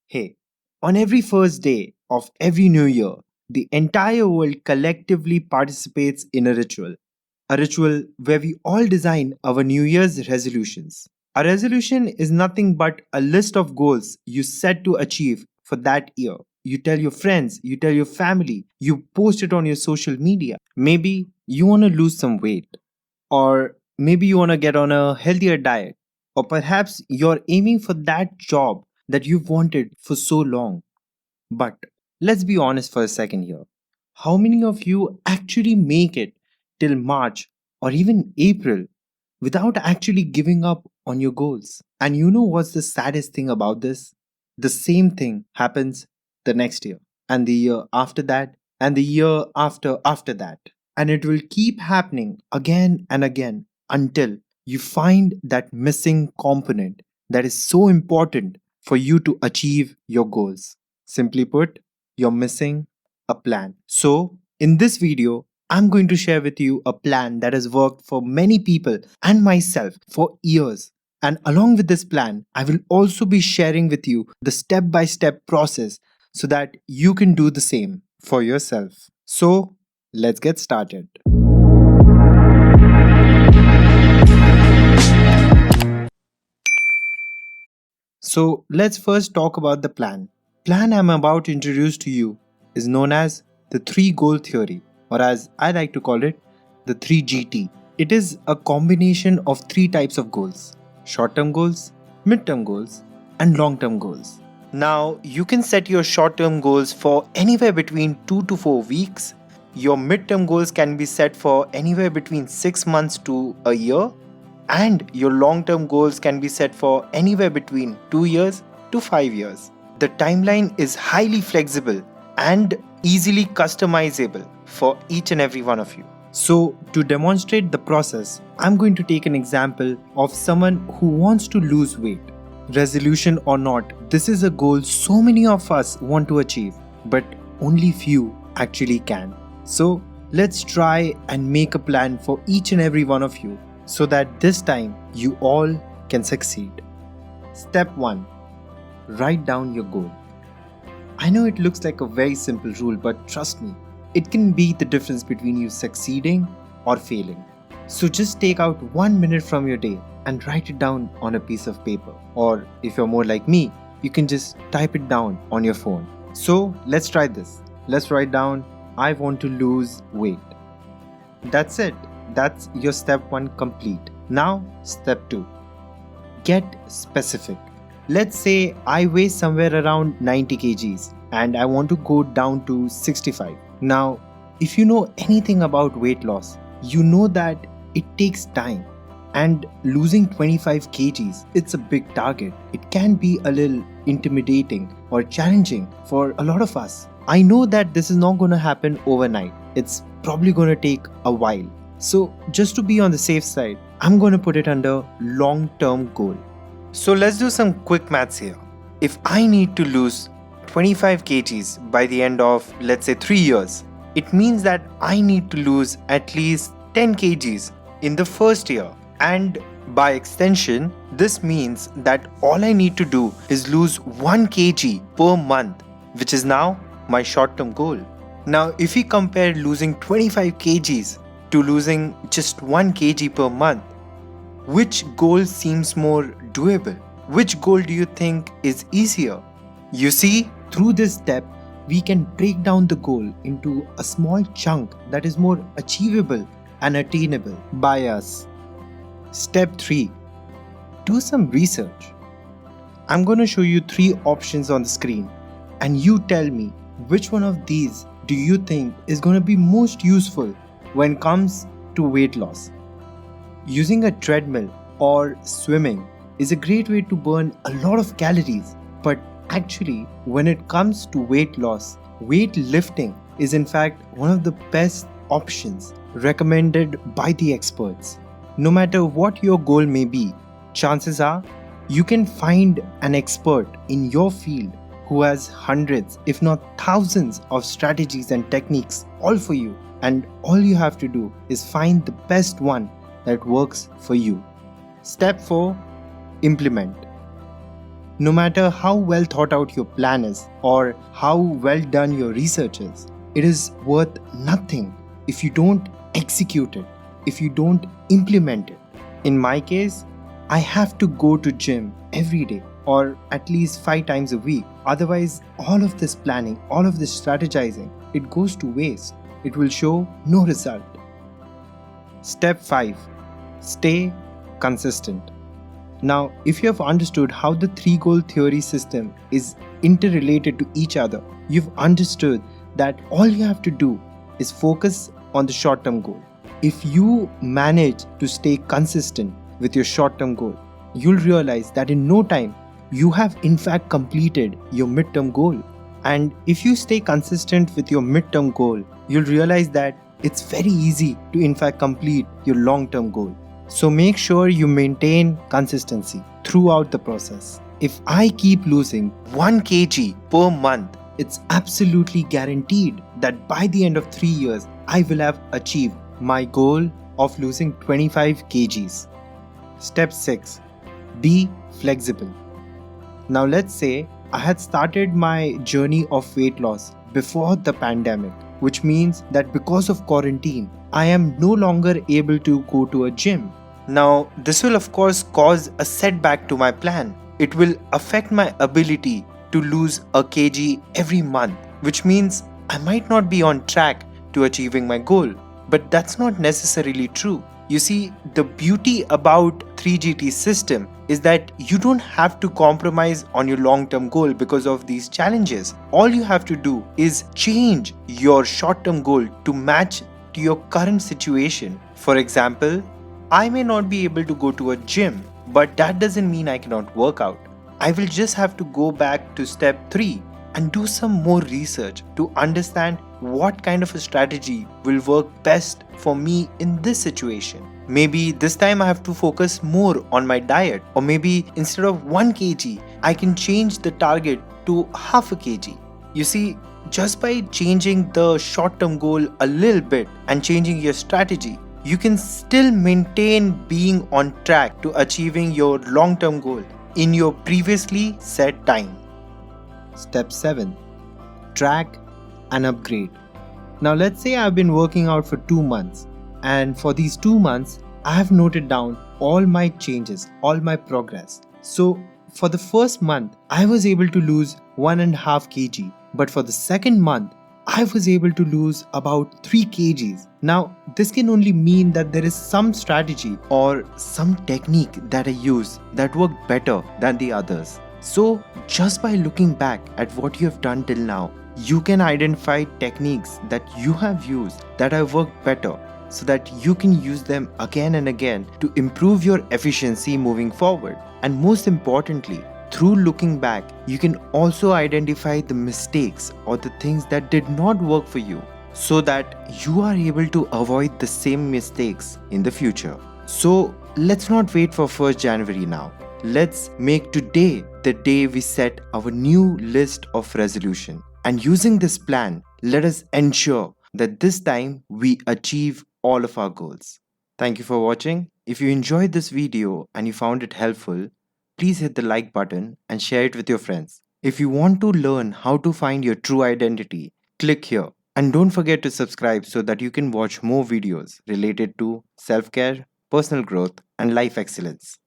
Hey, on every first day of every new year, the entire world collectively participates in a ritual where we all design our New Year's resolutions. A resolution is nothing but a list of goals you set to achieve for that year. You tell your friends, you tell your family, you post it on your social media. Maybe you want to lose some weight, or maybe you want to get on a healthier diet, or perhaps you're aiming for that job that you've wanted for so long. But let's be honest for a second here. How many of you actually make it till March or even April without actually giving up on your goals? And you know what's the saddest thing about this? The same thing happens the next year, and the year after that, and the year after that. And it will keep happening again and again until you find that missing component that is so important for you to achieve your goals. Simply put, you're missing a plan. So, in this video, I'm going to share with you a plan that has worked for many people and myself for years. And along with this plan, I will also be sharing with you the step by step process so that you can do the same for yourself. So, let's get started. So, let's first talk about the plan. Plan I'm about to introduce to you is known as the three goal theory, or as I like to call it, the 3GT. It is a combination of three types of goals: short term goals, mid term goals, and long term goals. Now, you can set your short term goals for anywhere between 2 to 4 weeks. Your mid term goals can be set for anywhere between 6 months to a year, and your long term goals can be set for anywhere between 2 years to 5 years. The timeline is highly flexible and easily customizable for each and every one of you. So, to demonstrate the process, I'm going to take an example of someone who wants to lose weight. Resolution or not, this is a goal so many of us want to achieve, but only few actually can. So, let's try and make a plan for each and every one of you so that this time you all can succeed. Step 1. Write down your goal. I know it looks like a very simple rule, but trust me, it can be the difference between you succeeding or failing. So just take out 1 minute from your day and write it down on a piece of paper. Or if you're more like me, you can just type it down on your phone. So let's try this. Let's write down, I want to lose weight. That's it. That's your step 1 complete. Now, step 2. Get specific. Let's say I weigh somewhere around 90 kgs and I want to go down to 65. Now, if you know anything about weight loss, you know that it takes time. And losing 25 kgs, it's a big target. It can be a little intimidating or challenging for a lot of us. I know that this is not going to happen overnight. It's probably going to take a while. So just to be on the safe side, I'm going to put it under long-term goal. So let's do some quick maths here. If I need to lose 25 kgs by the end of, let's say, 3 years, it means that I need to lose at least 10 kgs in the first year. And by extension, this means that all I need to do is lose 1 kg per month, which is now my short-term goal. Now, if we compare losing 25 kgs to losing just 1 kg per month, which goal seems more doable? Which goal do you think is easier? You see, through this step, we can break down the goal into a small chunk that is more achievable and attainable by us. Step 3. Do some research. I'm going to show you 3 options on the screen, and you tell me which one of these do you think is going to be most useful when it comes to weight loss. Using a treadmill or swimming is a great way to burn a lot of calories, but actually, when it comes to weight loss, weightlifting is in fact one of the best options recommended by the experts. No matter what your goal may be, chances are you can find an expert in your field who has hundreds, if not thousands, of strategies and techniques all for you, and all you have to do is find the best one that works for you. Step 4. Implement. No matter how well thought out your plan is or how well done your research is, it is worth nothing if you don't execute it, if you don't implement it. In my case, I have to go to gym every day or at least 5 times a week. Otherwise, all of this planning, all of this strategizing, it goes to waste. It will show no result. Step 5. Stay consistent. Now, if you have understood how the 3-goal theory system is interrelated to each other, you've understood that all you have to do is focus on the short-term goal. If you manage to stay consistent with your short-term goal, you'll realize that in no time, you have in fact completed your mid-term goal. And if you stay consistent with your mid-term goal, you'll realize that it's very easy to in fact complete your long-term goal. So make sure you maintain consistency throughout the process. If I keep losing 1 kg per month, it's absolutely guaranteed that by the end of 3 years, I will have achieved my goal of losing 25 kgs. Step 6. Be flexible. Now let's say I had started my journey of weight loss before the pandemic, which means that because of quarantine, I am no longer able to go to a gym. Now, this will of course cause a setback to my plan. It will affect my ability to lose a kg every month, which means I might not be on track to achieving my goal. But that's not necessarily true. You see, the beauty about 3GT system is that you don't have to compromise on your long-term goal because of these challenges. All you have to do is change your short-term goal to match to your current situation. For example, I may not be able to go to a gym, but that doesn't mean I cannot work out. I will just have to go back to step 3 and do some more research to understand what kind of a strategy will work best for me in this situation. Maybe this time I have to focus more on my diet, or maybe instead of 1 kg, I can change the target to half a kg. You see, just by changing the short-term goal a little bit and changing your strategy, you can still maintain being on track to achieving your long-term goal in your previously set time. Step 7. Track and upgrade. Now let's say I've been working out for 2 months, and for these 2 months I have noted down all my changes, all my progress. So for the first month I was able to lose 1.5 kg, but for the second month I was able to lose about 3 kgs. Now this can only mean that there is some strategy or some technique that I use that worked better than the others. So just by looking back at what you have done till now, you can identify techniques that you have used that have worked better so that you can use them again and again to improve your efficiency moving forward. And most importantly, through looking back, you can also identify the mistakes or the things that did not work for you so that you are able to avoid the same mistakes in the future. So let's not wait for 1st January now. Let's make today the day we set our new list of resolution. And using this plan, let us ensure that this time we achieve all of our goals. Thank you for watching. If you enjoyed this video and you found it helpful, please hit the like button and share it with your friends. If you want to learn how to find your true identity, click here. And don't forget to subscribe so that you can watch more videos related to self-care, personal growth, and life excellence.